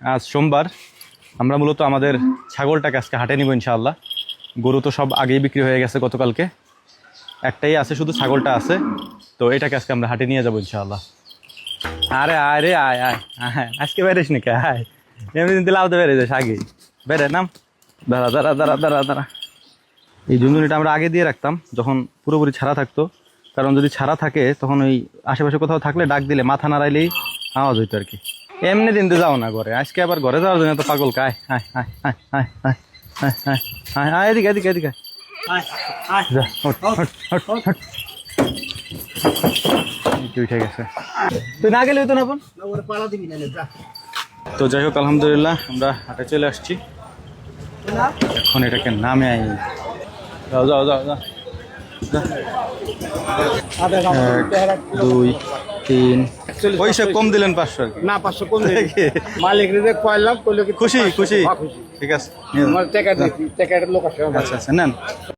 আজ সোমবার, আমরা মূলত আমাদের ছাগলটাকে আজকে হাটে নিব ইনশাআল্লাহ। গরু তো সব আগেই বিক্রি হয়ে গেছে গতকালকে, একটাই আছে, শুধু ছাগলটা আছে। তো এটাকে আজকে আমরা হাটে নিয়ে যাবো ইনশাআল্লাহ। আরে আয় রে, আয় আয় আয়, আজকে বেরিস নাকি? আয়, এমনি দিন লাউতে বেড়ে যাস আগে, বেড়ে নাম। দাঁড়া দাঁড়া দাঁড়া দাঁড়া দাঁড়া। এই ঝুনঝুনিটা আমরা আগে দিয়ে রাখতাম যখন পুরোপুরি ছাড়া থাকতো, কারণ যদি ছাড়া থাকে তখন ওই আশেপাশে কোথাও থাকলে ডাক দিলে মাথা নাড়াইলেই আওয়াজ হইতো আর কি। এমনি দিনতে যাও না ঘরে, আজকে আবার ঘরে যাওয়ার জন্য তো পাগল কায়। হায় হায় হায় হায় হায় হায় হায় হায় হায়, এদিকে এদিকে এদিকে যা, ওঠ, ওঠ, ওঠ, ওঠ। উঠে গেছে, তুই না গেলে হইতো না বোন। তো যাই হোক, আলহামদুলিল্লাহ আমরা হাটে চলে আসছি। এখন এটাকে নামে আই। যাও যাও যাও যাও। 1 2 3, পয়সা কম দিলেন 500 আর কি। না 500 কম দিই মালিক রে কইলাম কইলো কি খুশি খুশি, ঠিক আছে। আমার টাকা দিছি টাকাটা লোক আসে আচ্ছা আচ্ছা, নেন।